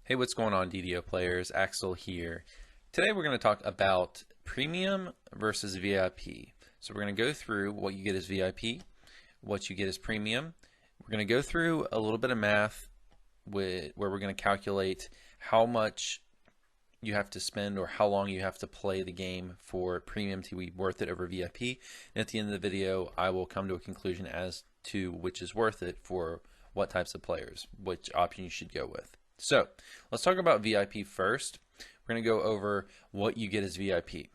Hey, what's going on, DDO players? Axel here. Today we're going to talk about premium versus VIP. So we're going to go through what you get as VIP, what you get as premium. We're going to go through a little bit of math where we're going to calculate how much you have to spend or how long you have to play the game for premium to be worth it over VIP. And at the end of the video, I will come to a conclusion as to which is worth it for what types of players, which option you should go with. So let's talk about VIP first. We're going to go over what you get as VIP.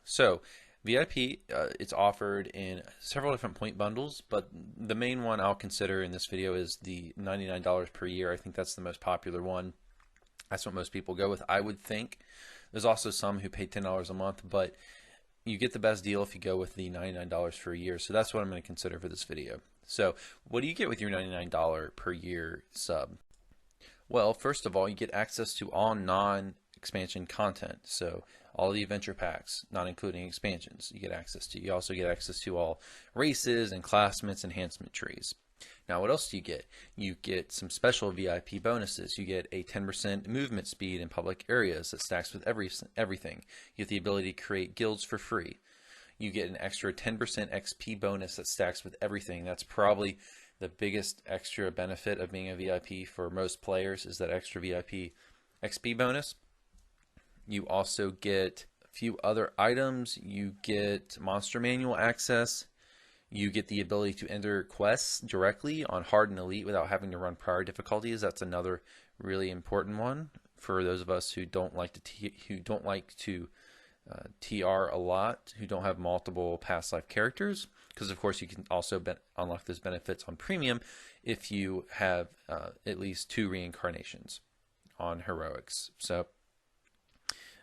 So VIP, it's offered in several different point bundles, but the main one I'll consider in this video is the $99 per year. I think that's the most popular one. That's what most people go with, I would think. There's also some who pay $10 a month, but you get the best deal if you go with the $99 for a year. So that's what I'm going to consider for this video. So what do you get with your $99 per year sub? Well, first of all, you get access to all non-expansion content. So all the adventure packs, not including expansions, you get access to. You also get access to all races and classmates enhancement trees. Now, what else do you get? You get some special VIP bonuses. You get a 10% movement speed in public areas that stacks with everything. You get the ability to create guilds for free. You get an extra 10% XP bonus that stacks with everything. That's probably the biggest extra benefit of being a VIP for most players is that extra VIP XP bonus. You also get a few other items. You get monster manual access. You get the ability to enter quests directly on hard and elite without having to run prior difficulties. That's another really important one for those of us who don't like to TR a lot, who don't have multiple past life characters, because of course you can also unlock those benefits on premium if you have at least 2 reincarnations on heroics. So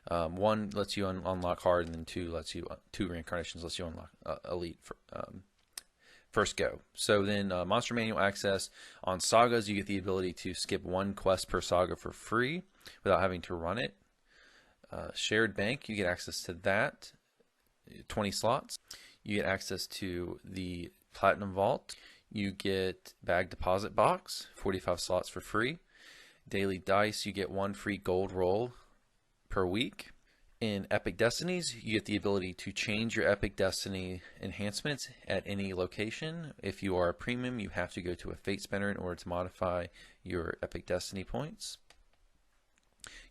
one lets you unlock hard, and then 2 reincarnations lets you unlock elite for first go. So then monster manual access on sagas, you get the ability to skip 1 quest per saga for free without having to run it. Shared bank, you get access to that, 20 slots. You get access to the platinum vault. You get bag deposit box, 45 slots for free. Daily dice, you get 1 free gold roll per week. In Epic Destinies, you get the ability to change your Epic Destiny enhancements at any location. If you are a premium, you have to go to a fate spinner in order to modify your Epic Destiny points.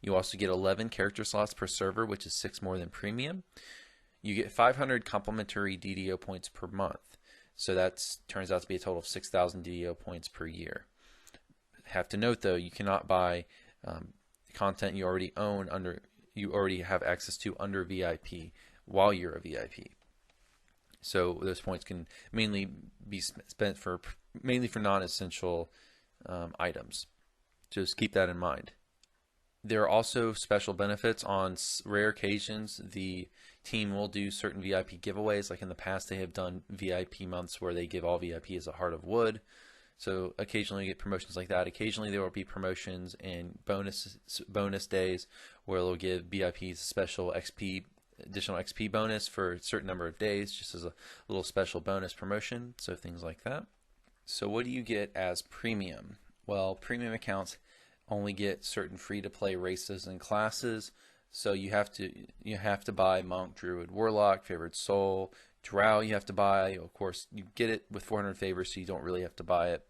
You also get 11 character slots per server, which is 6 more than premium. You get 500 complimentary DDO points per month. So that turns out to be a total of 6,000 DDO points per year. Have to note though, you cannot buy content you already own you already have access to under VIP while you're a VIP. So those points can mainly be spent for non-essential items. Just keep that in mind. There are also special benefits on rare occasions. The team will do certain VIP giveaways. Like in the past, they have done VIP months where they give all VIPs a Heart of Wood. So occasionally you get promotions like that. Occasionally there will be promotions and bonus days where they'll give VIPs special additional XP bonus for a certain number of days, just as a little special bonus promotion. So things like that. So what do you get as premium? Well, premium accounts only get certain free-to-play races and classes, so you have to buy Monk, Druid, Warlock, Favored Soul, Drow. You have to buy. Of course, you get it with 400 favors, so you don't really have to buy it.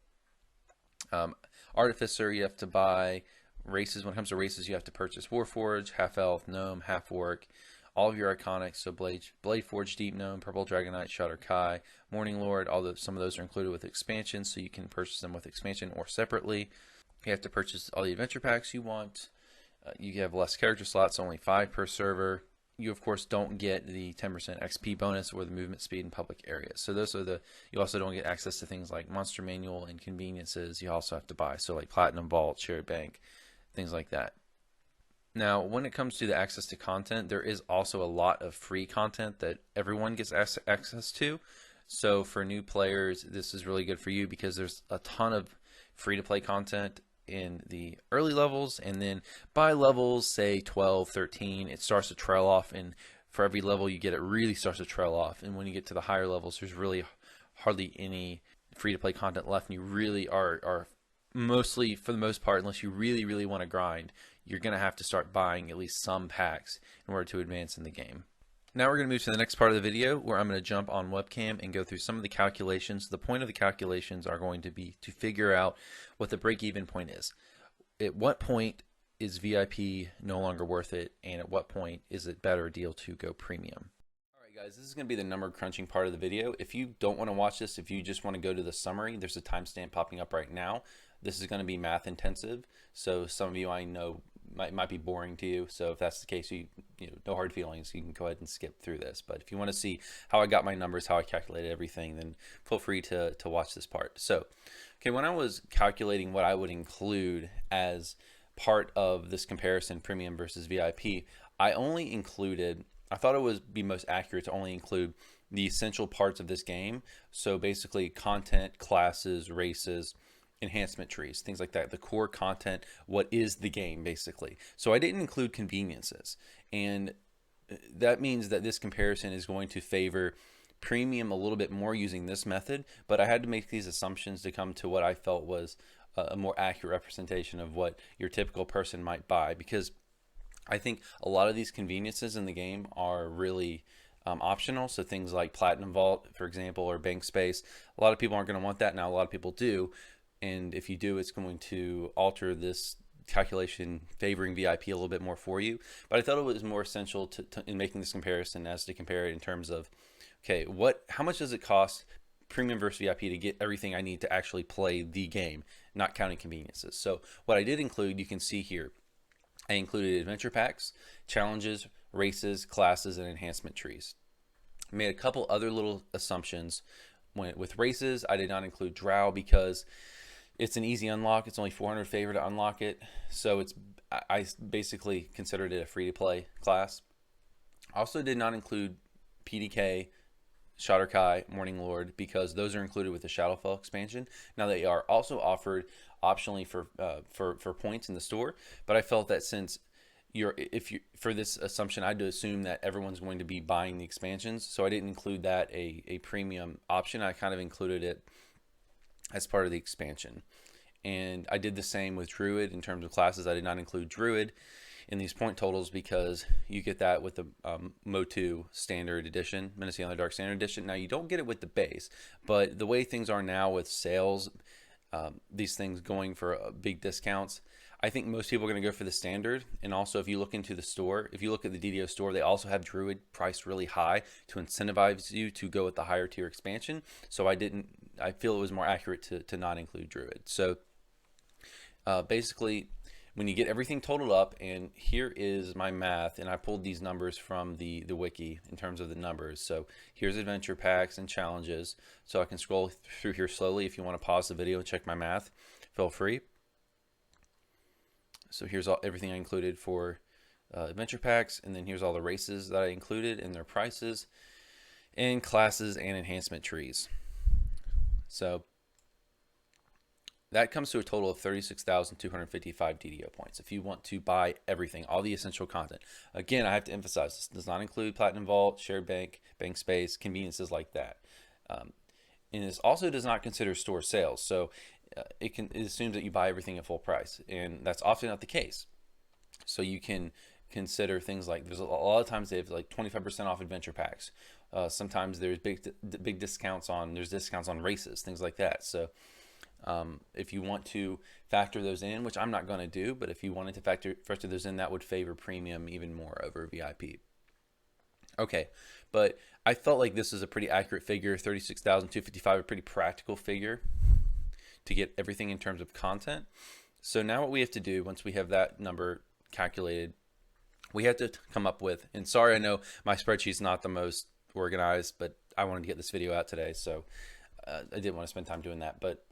Artificer, you have to buy. Races, when it comes to races, you have to purchase Warforged, Half Elf, Gnome, Half Orc, all of your iconics. So Blade Forge, Deep Gnome, Purple Dragonite, Shatter Kai, Morning Lord. Some of those are included with expansions, so you can purchase them with expansion or separately. You have to purchase all the adventure packs you want. You have less character slots, only 5 per server. You of course don't get the 10% XP bonus or the movement speed in public areas. So those are you also don't get access to things like monster manual and conveniences you also have to buy. So like platinum vault, shared bank, things like that. Now, when it comes to the access to content, there is also a lot of free content that everyone gets access to. So for new players, this is really good for you because there's a ton of free-to-play content in the early levels, and then by levels say 12, 13, it starts to trail off, and for every level you get, it really starts to trail off. And when you get to the higher levels, there's really hardly any free-to-play content left, and you really are mostly, for the most part, unless you really, really want to grind, you're going to have to start buying at least some packs in order to advance in the game. Now we're going to move to the next part of the video where I'm going to jump on webcam and go through some of the calculations. The point of the calculations are going to be to figure out what the break-even point is. At what point is VIP no longer worth it, and at what point is it better deal to go premium? Alright guys, this is going to be the number crunching part of the video. If you don't want to watch this, if you just want to go to the summary, there's a timestamp popping up right now. This is going to be math intensive, so some of you I know might be boring to you. So if that's the case, you know, no hard feelings. You can go ahead and skip through this. But if you want to see how I got my numbers, how I calculated everything, then feel free to watch this part. So, okay, when I was calculating what I would include as part of this comparison, premium versus VIP, I only included, I thought it would be most accurate to only include the essential parts of this game. So basically content, classes, races, enhancement trees, things like that, the core content, what is the game basically. So I didn't include conveniences, and that means that this comparison is going to favor premium a little bit more using this method, but I had to make these assumptions to come to what I felt was a more accurate representation of what your typical person might buy, because I think a lot of these conveniences in the game are really optional. So things like Platinum Vault, for example, or bank space, a lot of people aren't going to want that. Now a lot of people do, and if you do, it's going to alter this calculation favoring VIP a little bit more for you. But I thought it was more essential in making this comparison as to compare it in terms of, okay, how much does it cost premium versus VIP to get everything I need to actually play the game, not counting conveniences. So what I did include, you can see here, I included adventure packs, challenges, races, classes, and enhancement trees. I made a couple other little assumptions. With races, I did not include Drow because it's an easy unlock. It's only 400 favor to unlock it. So I basically considered it a free-to-play class. I also did not include PDK, Shadar-kai, Morning Lord, because those are included with the Shadowfell expansion. Now they are also offered optionally for points in the store, but I felt that since for this assumption, I had to assume that everyone's going to be buying the expansions, so I didn't include that a premium option. I kind of included it as part of the expansion. And I did the same with Druid in terms of classes. I did not include Druid in these point totals because you get that with the Mo2 Standard Edition, Menacing on the Dark Standard Edition. Now you don't get it with the base, but the way things are now with sales, these things going for big discounts, I think most people are going to go for the standard. And also, if you look into the store, if you look at the DDO store, they also have Druid priced really high to incentivize you to go with the higher tier expansion. So I feel it was more accurate to not include Druid. So basically, when you get everything totaled up, and here is my math, and I pulled these numbers from the wiki in terms of the numbers. So here's adventure packs and challenges. So I can scroll through here slowly. If you want to pause the video and check my math, feel free. So here's everything I included for adventure packs, and then here's all the races that I included and their prices, and classes and enhancement trees. So that comes to a total of 36,255 DDO points if you want to buy everything, all the essential content. Again, I have to emphasize, this does not include Platinum Vault, Shared Bank, Bank Space, conveniences like that. And this also does not consider store sales. So it assumes that you buy everything at full price, and that's often not the case. So you can consider things like, there's a lot of times they have like 25% off adventure packs. Sometimes there's big discounts on races, things like that. So if you want to factor those in, which I'm not going to do, but if you wanted to factor those in, that would favor premium even more over VIP. Okay, but I felt like this is a pretty accurate figure, 36,255, a pretty practical figure to get everything in terms of content. So now what we have to do, once we have that number calculated, we have to come up with, and sorry, I know my spreadsheet's not the most organized, but I wanted to get this video out today, so I didn't want to spend time doing that. But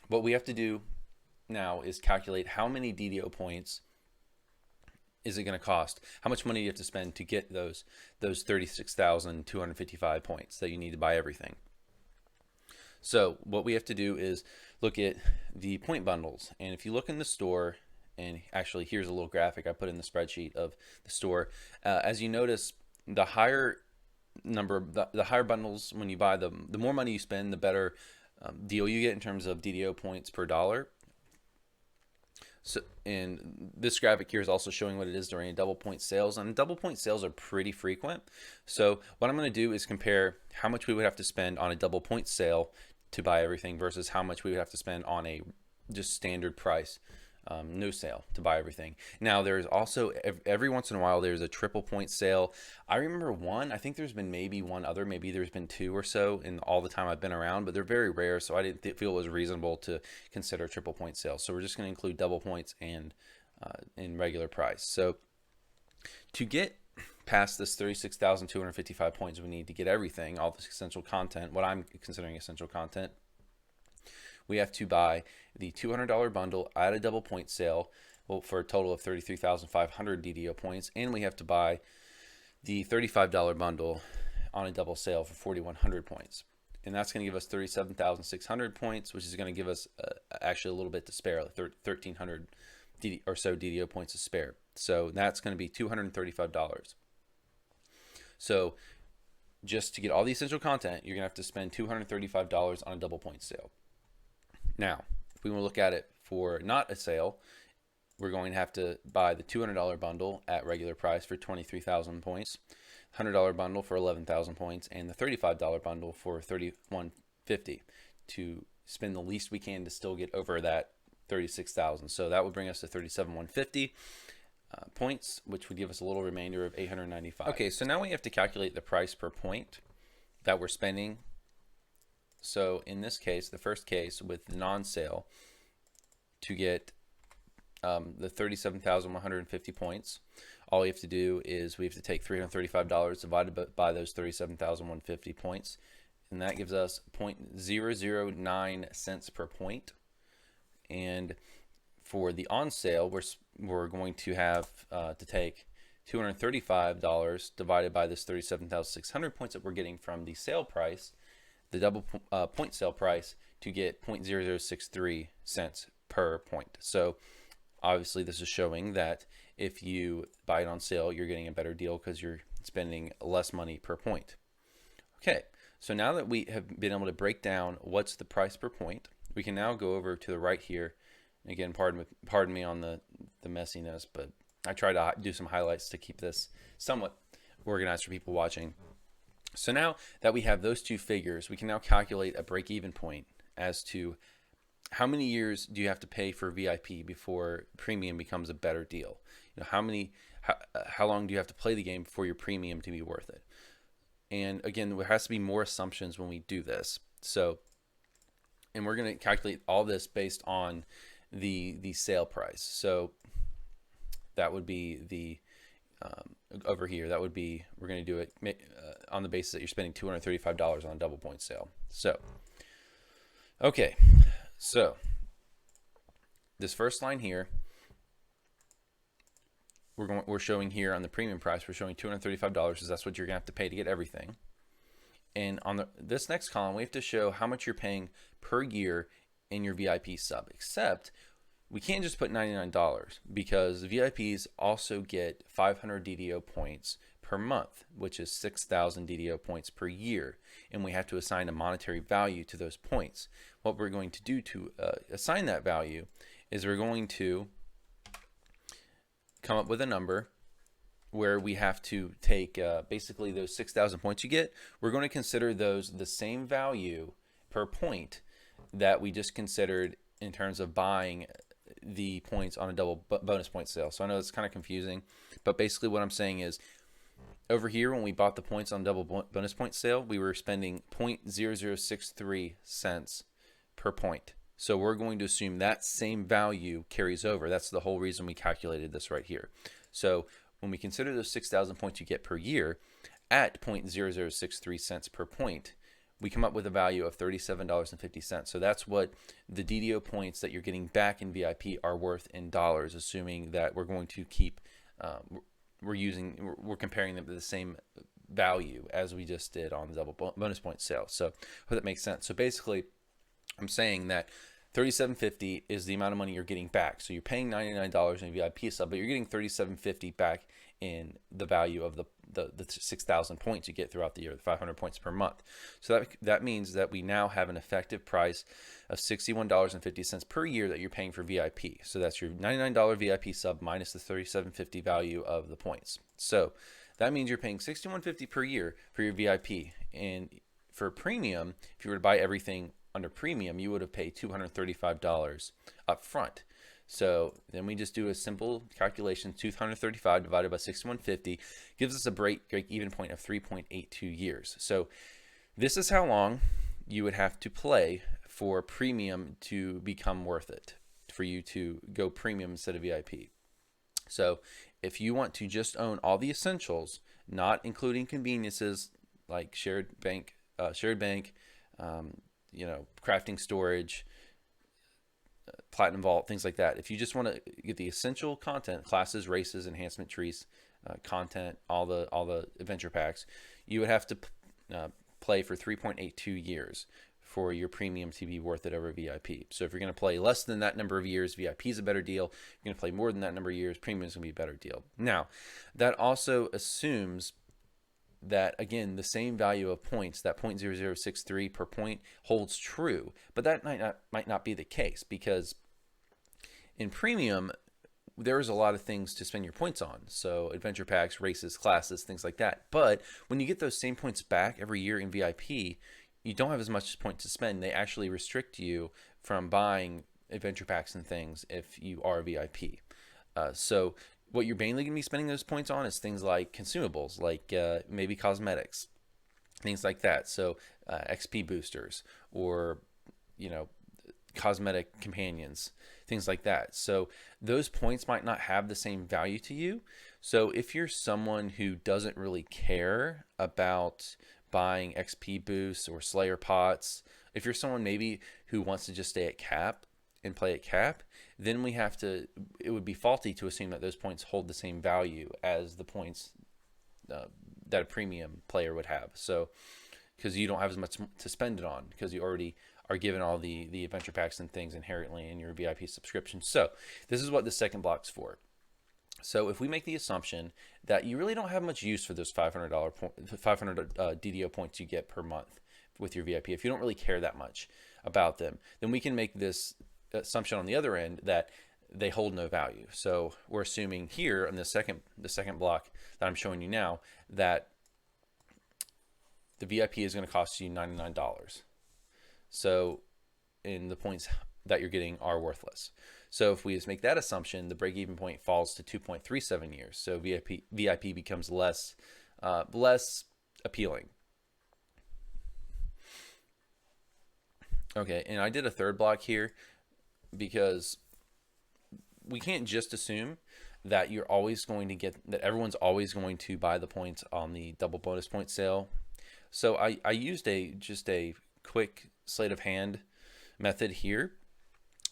what we have to do now is calculate how many DDO points is it going to cost? How much money do you have to spend to get those 36,255 points that you need to buy everything? So what we have to do is look at the point bundles. And if you look in the store, and actually here's a little graphic I put in the spreadsheet of the store. As you notice, the higher the higher bundles, when you buy them, the more money you spend, the better deal you get in terms of DDO points per dollar. So, and this graphic here is also showing what it is during a double point sales, and double point sales are pretty frequent. So what I'm going to do is compare how much we would have to spend on a double point sale to buy everything versus how much we would have to spend on a just standard price no sale to buy everything. Now there's also every once in a while there's a triple point sale. I remember one. I think there's been maybe one other, maybe there's been two or so in all the time I've been around, but they're very rare, so I didn't feel it was reasonable to consider a triple point sale. So we're just going to include double points and in regular price. So to get past this 36,255 points, we need to get everything, all this essential content, what I'm considering essential content. We have to buy the $200 bundle at a double point sale for a total of 33,500 DDO points, and we have to buy the $35 bundle on a double sale for 4,100 points. And that's going to give us 37,600 points, which is going to give us actually a little bit to spare, like 1,300 or so DDO points to spare. So that's going to be $235. So just to get all the essential content, you're going to have to spend $235 on a double point sale. Now, if we want to look at it for not a sale, we're going to have to buy the $200 bundle at regular price for 23,000 points, $100 bundle for 11,000 points, and the $35 bundle for 3,150 to spend the least we can to still get over that 36,000. So that would bring us to 37,150 points, which would give us a little remainder of 895. Okay, so now we have to calculate the price per point that we're spending. So in this case, the first case with the non-sale, to get the 37,150 points, all we have to do is we have to take $335 divided by those 37,150 points, and that gives us 0.009 cents per point. And for the on sale, we're going to have to take $235 divided by this 37,600 points that we're getting from the sale price, the double point sale price, to get 0.0063 cents per point. So obviously this is showing that if you buy it on sale, you're getting a better deal because you're spending less money per point. Okay, so now that we have been able to break down what's the price per point, we can now go over to the right here. Again, pardon me on the messiness, but I try to do some highlights to keep this somewhat organized for people watching. So now that we have those two figures, we can now calculate a break-even point as to how many years do you have to pay for VIP before premium becomes a better deal. You know, how long do you have to play the game for your premium to be worth it? And again, there has to be more assumptions when we do this. So, and we're going to calculate all this based on the sale price. So that would be the over here, that would be, we're going to do it on the basis that you're spending $235 on a double point sale. So, okay, so this first line here, we're showing here on the premium price, we're showing $235 because that's what you're going to have to pay to get everything. And on this next column, we have to show how much you're paying per year in your VIP sub, except we can't just put $99 because VIPs also get 500 DDO points per month, which is 6,000 DDO points per year, and we have to assign a monetary value to those points. What we're going to do to assign that value is we're going to come up with a number where we have to take basically those 6,000 points you get. We're going to consider those the same value per point that we just considered in terms of buying the points on a double bonus point sale. So I know it's kind of confusing, but basically what I'm saying is over here when we bought the points on double bonus point sale, we were spending 0.0063 cents per point. So we're going to assume that same value carries over. That's the whole reason we calculated this right here. So when we consider those 6,000 points you get per year at 0.0063 cents per point, we come up with a value of $37.50. So that's what the DDO points that you're getting back in VIP are worth in dollars, assuming that we're going to keep, we're comparing them to the same value as we just did on the double bonus point sale. So I hope that makes sense. So basically, I'm saying that $37.50 is the amount of money you're getting back. So you're paying $99 in a VIP sub, but you're getting $37.50 back in the value of the 6,000 points you get throughout the year, the 500 points per month. So that means that we now have an effective price of $61.50 per year that you're paying for VIP. So that's your $99 VIP sub minus the $37.50 value of the points. So that means you're paying $61.50 per year for your VIP. And for premium, if you were to buy everything under premium, you would have paid $235 up front. So then we just do a simple calculation. 235 divided by 6150 gives us a break-even point of 3.82 years. So this is how long you would have to play for premium to become worth it, for you to go premium instead of VIP. So if you want to just own all the essentials, not including conveniences like shared bank, crafting storage, Platinum Vault, things like that. If you just want to get the essential content, classes, races, enhancement trees, content, all the adventure packs, you would have to play for 3.82 years for your premium to be worth it over VIP. So if you're going to play less than that number of years, VIP is a better deal. If you're going to play more than that number of years, premium is going to be a better deal. Now, that also assumes that, again, the same value of points, that 0.0063 per point, holds true. But that might not be the case, because in premium, there's a lot of things to spend your points on. So adventure packs, races, classes, things like that. But when you get those same points back every year in VIP, you don't have as much points to spend. They actually restrict you from buying adventure packs and things if you are VIP. So what you're mainly going to be spending those points on is things like consumables, like maybe cosmetics, things like that. So XP boosters, or cosmetic companions, things like that. So those points might not have the same value to you. So if you're someone who doesn't really care about buying XP boosts or Slayer pots, if you're someone maybe who wants to just stay at cap and play at cap, then it would be faulty to assume that those points hold the same value as the points that a premium player would have. So, because you don't have as much to spend it on, because you already are given all the adventure packs and things inherently in your VIP subscription. So this is what the second block's for. So if we make the assumption that you really don't have much use for those $500 DDO points you get per month with your VIP, if you don't really care that much about them, then we can make this assumption on the other end that they hold no value. So we're assuming here in the second block that I'm showing you now that the VIP is going to cost you $99. So the points that you're getting are worthless. So if we just make that assumption, the break-even point falls to 2.37 years. So VIP becomes less appealing. Okay, and I did a third block here because we can't just assume that everyone's always going to buy the points on the double bonus point sale. So I used just a quick sleight of hand method here,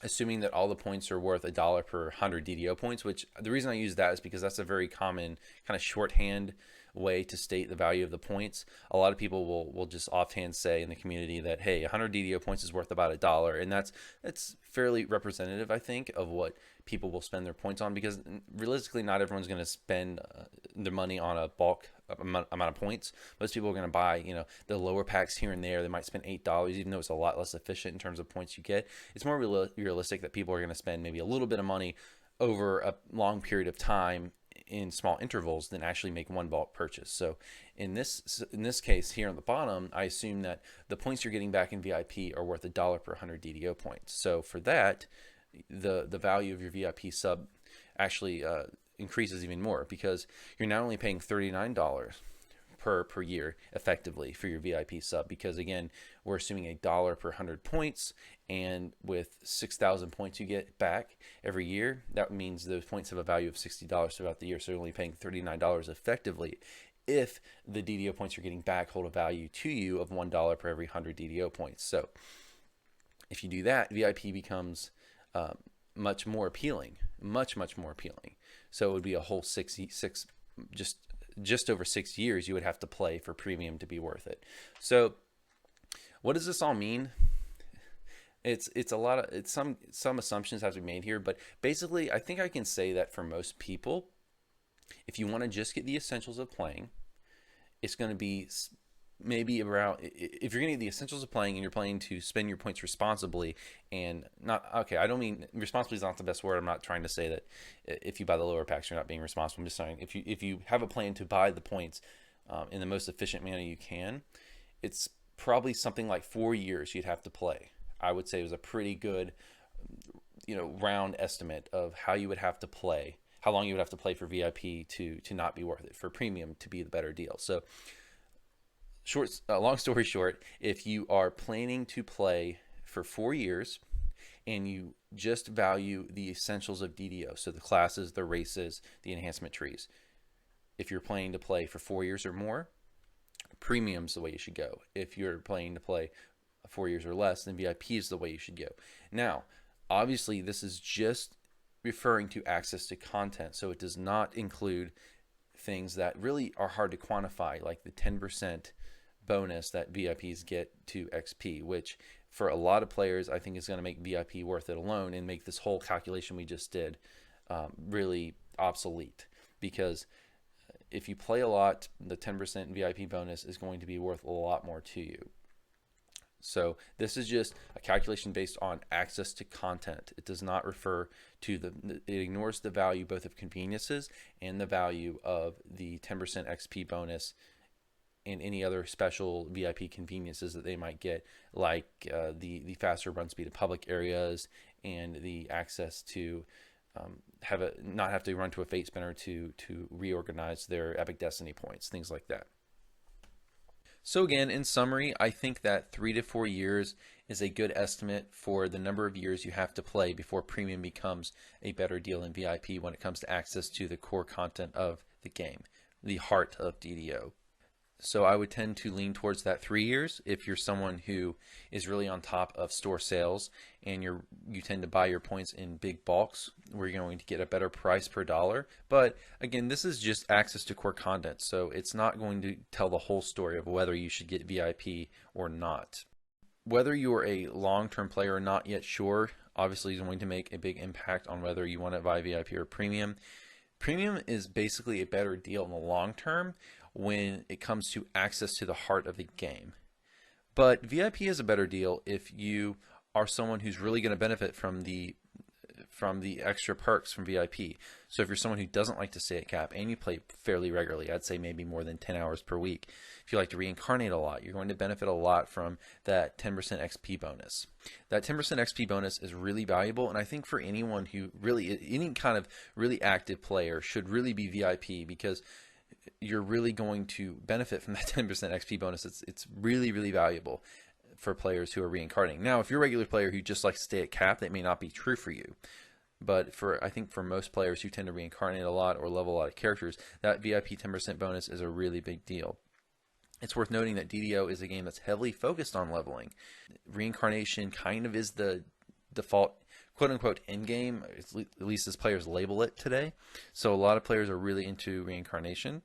assuming that all the points are worth $1 per 100 DDO points, which the reason I use that is because that's a very common kind of shorthand way to state the value of the points. A lot of people will just offhand say in the community that, hey, 100 DDO points is worth about $1, and that's fairly representative, I think, of what people will spend their points on, because realistically not everyone's going to spend their money on a bulk amount of points. Most people are going to buy the lower packs here and there. They might spend $8, even though it's a lot less efficient in terms of points you get. It's more realistic that people are going to spend maybe a little bit of money over a long period of time in small intervals than actually make one bulk purchase. So in this case here on the bottom, I assume that the points you're getting back in VIP are worth $1 per 100 DDO points. So for that, the value of your VIP sub actually increases even more, because you're not only paying $39 per year effectively for your VIP sub, because again, we're assuming $1 per 100 points, and with 6,000 points you get back every year, that means those points have a value of $60 throughout the year. So you're only paying $39 effectively if the DDO points you're getting back hold a value to you of $1 per every 100 DDO points. So if you do that, VIP becomes much more appealing, much more appealing. So it would be a whole just over 6 years you would have to play for premium to be worth it. So what does this all mean? It's some assumptions have to be made here, but basically I think I can say that for most people, If you want to just get the essentials of playing, it's going to be maybe around, if you're going to get the essentials of playing and you're playing to spend your points responsibly, and not, okay, I don't mean responsibly is not the best word. I'm not trying to say that if you buy the lower packs you're not being responsible. I'm just saying if you have a plan to buy the points in the most efficient manner you can, it's probably something like 4 years you'd have to play. I would say it was a pretty good, round estimate of how you would have to play, how long you would have to play for VIP to not be worth it, for premium to be the better deal. So long story short, if you are planning to play for 4 years and you just value the essentials of DDO, so the classes, the races, the enhancement trees, if you're planning to play for 4 years or more, premium's the way you should go. If you're planning to play 4 years or less, then VIP is the way you should go. Now, obviously, this is just referring to access to content, so it does not include things that really are hard to quantify, like the 10% bonus that VIPs get to XP, which for a lot of players I think is going to make VIP worth it alone and make this whole calculation we just did really obsolete. Because if you play a lot, the 10% VIP bonus is going to be worth a lot more to you. So this is just a calculation based on access to content. It does not refer to it ignores the value both of conveniences and the value of the 10% XP bonus and any other special VIP conveniences that they might get, like the faster run speed in public areas and the access to not have to run to a fate spinner to reorganize their Epic Destiny points, things like that. So again, in summary, I think that 3 to 4 years is a good estimate for the number of years you have to play before premium becomes a better deal in VIP when it comes to access to the core content of the game, the heart of DDO. So I would tend to lean towards that 3 years if you're someone who is really on top of store sales and you tend to buy your points in big bulks where you're going to get a better price per dollar. But again, this is just access to core content, so it's not going to tell the whole story of whether you should get VIP or not. Whether you're a long-term player or not yet sure, obviously is going to make a big impact on whether you want to buy VIP or premium. Premium is basically a better deal in the long term when it comes to access to the heart of the game. But VIP is a better deal if you are someone who's really going to benefit from the extra perks from VIP. So if you're someone who doesn't like to stay at cap and you play fairly regularly, I'd say maybe more than 10 hours per week. If you like to reincarnate a lot, you're going to benefit a lot from that 10% XP bonus. That 10% XP bonus is really valuable, and I think for anyone who really, any kind of really active player should really be VIP, because you're really going to benefit from that 10% XP bonus. It's really, really valuable for players who are reincarnating. Now, if you're a regular player who just likes to stay at cap, that may not be true for you. But I think for most players who tend to reincarnate a lot or level a lot of characters, that VIP 10% bonus is a really big deal. It's worth noting that DDO is a game that's heavily focused on leveling. Reincarnation kind of is the default quote-unquote end game, at least as players label it today. So a lot of players are really into reincarnation.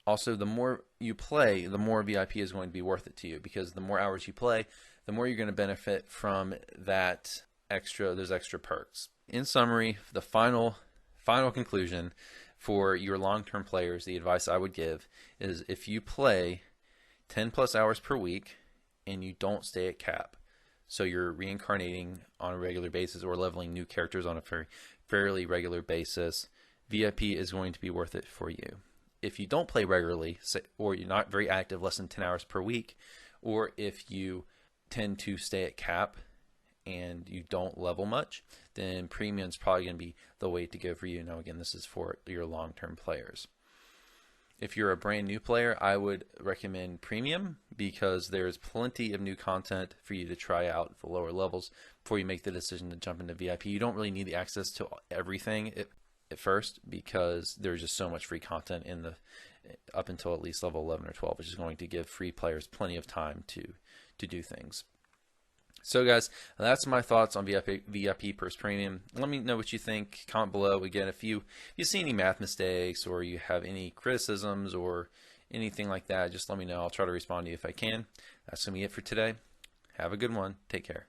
Also, the more you play, the more VIP is going to be worth it to you, because the more hours you play, the more you're going to benefit from those extra perks. In summary, the final conclusion for your long-term players, the advice I would give is if you play 10 plus hours per week and you don't stay at cap, so you're reincarnating on a regular basis or leveling new characters on a fairly regular basis, VIP is going to be worth it for you. If you don't play regularly, or you're not very active, less than 10 hours per week, or if you tend to stay at cap and you don't level much, then premium is probably going to be the way to go for you. Now, again, this is for your long-term players. If you're a brand new player, I would recommend premium, because there's plenty of new content for you to try out at the lower levels before you make the decision to jump into VIP. You don't really need the access to everything at first, because there's just so much free content in up until at least level 11 or 12, which is going to give free players plenty of time to do things. So guys, that's my thoughts on VIP versus premium. Let me know what you think. Comment below. Again, if you see any math mistakes or you have any criticisms or anything like that, just let me know. I'll try to respond to you if I can. That's going to be it for today. Have a good one. Take care.